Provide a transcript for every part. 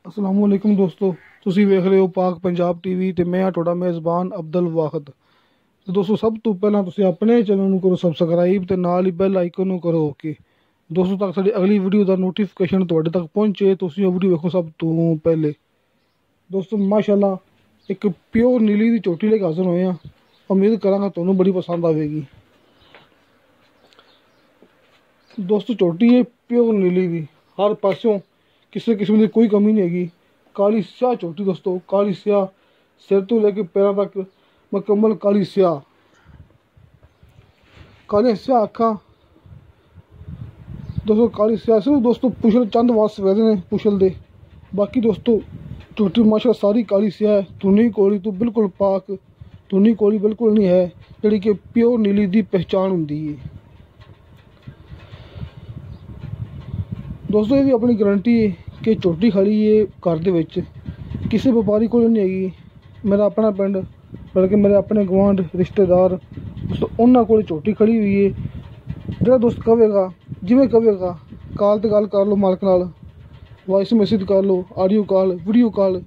अस्सलाम वालेकुम दोस्तों, ਤੁਸੀਂ ਵੇਖ ਰਹੇ ਹੋ ਪਾਕ ਪੰਜਾਬ ਟੀਵੀ ਤੇ ਮੈਂ ਆ ਤੁਹਾਡਾ ਮੇਜ਼ਬਾਨ ਅਬਦੁਲ ਵਾਹਿਦ। ਤੇ ਦੋਸਤੋ, ਸਭ ਤੋਂ ਪਹਿਲਾਂ ਤੁਸੀਂ ਆਪਣੇ ਚੈਨਲ ਨੂੰ ਕਰੋ ਸਬਸਕ੍ਰਾਈਬ ਤੇ ਨਾਲ ਹੀ ਬੈਲ ਆਈਕਨ ਨੂੰ ਕਰੋ ਓਕੇ। ਦੋਸਤੋ, ਤੱਕ ਸਾਡੀ ਅਗਲੀ ਵੀਡੀਓ ਦਾ ਨੋਟੀਫਿਕੇਸ਼ਨ ਤੁਹਾਡੇ ਤੱਕ ਪਹੁੰਚੇ, ਤੁਸੀਂ ਉਹ ਵੀਡੀਓ ਵੇਖੋ ਸਭ ਤੋਂ ਪਹਿਲੇ। ਦੋਸਤੋ, ਮਾਸ਼ਾਅੱਲਾ ਇੱਕ ਪਿਓਰ ਨੀਲੀ ਦੀ ਚੋਟੀ ਲੈ ਕੇ ਹਾਜ਼ਰ ਹੋਏ ਆ। ਉਮੀਦ ਕਰਾਂਗਾ ਤੁਹਾਨੂੰ ਬੜੀ ਪਸੰਦ ਆਵੇਗੀ। ਦੋਸਤੋ, ਚੋਟੀ ਹੈ ਪਿਓਰ ਨੀਲੀ ਦੀ, ਹਰ ਪਾਸਿਓਂ ਕਿਸੇ ਕਿਸਮ ਦੀ ਕੋਈ ਕਮੀ ਨਹੀਂ ਹੈਗੀ। काली स्याह चोटी दोस्तों, काली स्याह, सिर तो लेके पैरों तक मुकम्मल काली स्याह, काली स्याह अखा दोस्तों, काली स्याह। सिर्फ दोस्तों पुछल चंद वास वैदे ने पुछल दे, बाकी दोस्तों चोटी माशा सारी काली स्याह है। धुनी कोली तो बिल्कुल पाक, धुनी कोली बिल्कुल नहीं है, जी कि प्योर नीली की पहचान होंगी है। दोस्तों, ये भी अपनी गारंटी है कि चोटी खड़ी है घर दे विच, किसी व्यापारी को नहीं हैगी। मेरा अपना पिंड, बल्कि मेरे अपने गुआंढ रिश्तेदार दोस्तों उन्होंने को चोटी खड़ी हुई है। जो दोस्त कहेगा जिमें कहेगा कॉल तो गल कर लो मालक नाल, वॉइस मैसेज कर लो, ऑडियो कॉल, वीडियो कॉल,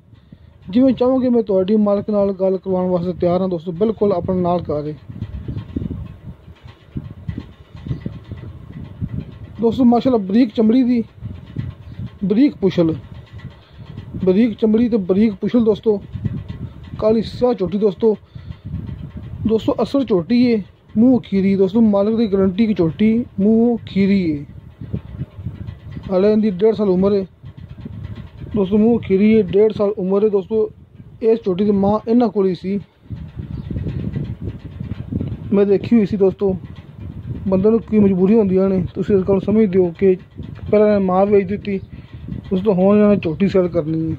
जिमें चाहोगे। मैं थोड़ी मालक नाल गल करवाने वास्ते तैयार हाँ दोस्तों, बिल्कुल अपने नाल करे। दोस्तों माशाल्लाह बरीक चमड़ी दी, बरीक पुछल, बरीक चमड़ी तो बरीक पुछल दोस्तों, काली स्याह चोटी दोस्तों। दोस्तों असर चोटी है, मुँह खीरी दोस्तों, मालिक की गारंटी की चोटी, मुँह खीरी है। हाले इनकी 1.5 साल उम्र है दोस्तों, मुँह खीरी है, 1.5 साल उम्र है दोस्तों। इस चोटी की माँ इन्होंने कोल सी, मैं देखी हुई सी दोस्तों। बंदे की मजबूरी होंदियां ने, तुसीं इस गल समझदे हो कि पहले माँ बेच दी, उस तो हुण इन्होंने चोटी सेल करनी है।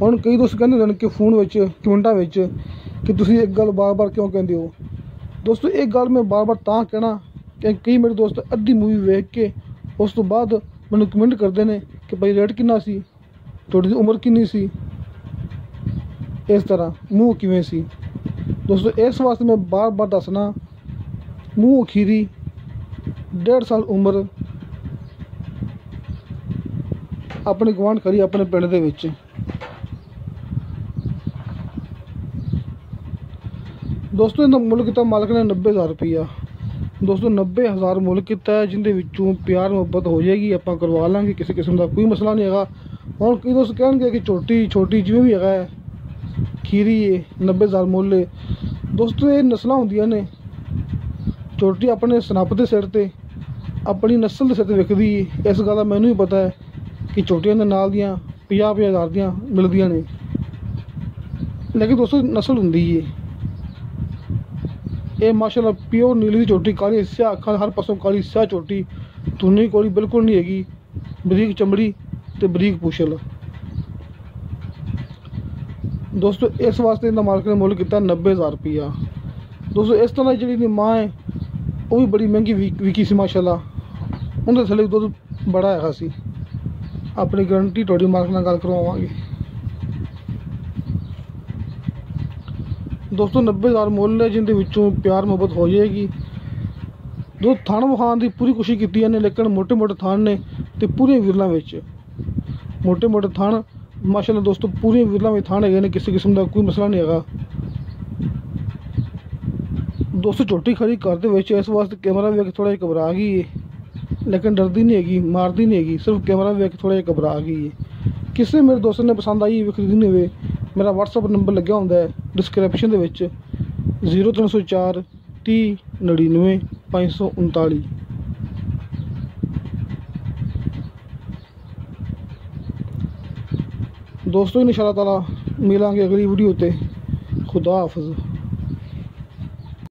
हुण कई दोस्त कहते हैं कि फोन में कमेंटा में कि तुसीं एक गल बार बार क्यों कहते हो। दोस्तों एक गल मैं बार बार तां कहना कि कई मेरे दोस्त अद्धी मूवी वेख के उस तो बाद मैनूं कमेंट करते हैं कि भाई रेट किन्ना सी, तुहाडी उम्र किन्नी सी, इस तरह मूँह किवें सी। दोस्तों इस वास्ते मैं बार बार दसना, मूँह खीरी, 1.5 साल उम्र, अपने गुआंढ खड़ी अपने पिंड दे विच। दोस्तों इन्दा मुल किता मालक ने 90,000 रुपया। दोस्तों 90,000 मुल किता है, जिंदे विचों प्यार मुहब्बत हो जाएगी, आपां करवा लांगे, किसी किस्म का कोई मसला नहीं है। और कई दोस्त कहेंगे कि छोटी छोटी जिवें भी है खीरी है, 90,000 मुल है। दोस्तों ये नस्लां होंदियां ने, चोटी अपने सनप के सिर ते, अपनी नस्ल के सिर ते विकदी है। इस गल का मैनूं भी पता है कि चोटियां दे नाल दियां 50-50 हज़ार दियां मिलदियां ने, लेकिन दोस्तों नस्ल हुंदी है। ये माशाल्लाह प्योर नीली की चोटी, काली स्याह अखां, हर पासों काली स्याह चोटी, धुनी कोली बिल्कुल नहीं हैगी, बरीक चमड़ी ते बरीक पुछल। दोस्तों इस वास्ते इनका मालक ने मुल किया 90,000 रुपया। दोस्तों इस तरह जी माँ है वह भी बड़ी महंगी विकी सी माशाल्लाह, उनके थले दुध बड़ा है सी। अपनी गारंटी थोड़ी मालक नाल गल करवावांगे। दोस्तों 90,000 मुल है, जिंदे विचों प्यार मुहब्बत हो जाएगी। दो थान विखाण की पूरी कोशिश की ने, लेकिन मोटे मोटे थान ने तो पूरी विरलों में, मोटे मोटे थान माशाल्लाह दोस्तों पूरी विरलों में थान है, किसी किस्म का कोई मसला नहीं है। दोस्तों चोटी खड़ी घर दे विच, इस वास्ते कैमरा वेख थोड़ा घबरा गई है, लेकिन डरती नहीं हैगी, मारती नहीं हैगी, सिर्फ कैमरा वेख थोड़ा घबरा गई है। किसी मेरे दोस्त ने पसंद आई खरीदनी हुए, मेरा WhatsApp नंबर लग्या होंदा है डिस्क्रिप्शन दे विच, 0304 30 99 539। दोस्तों इंशाअल्लाह ताला मिलांगे अगली वीडियो ते। खुदा हाफिज़।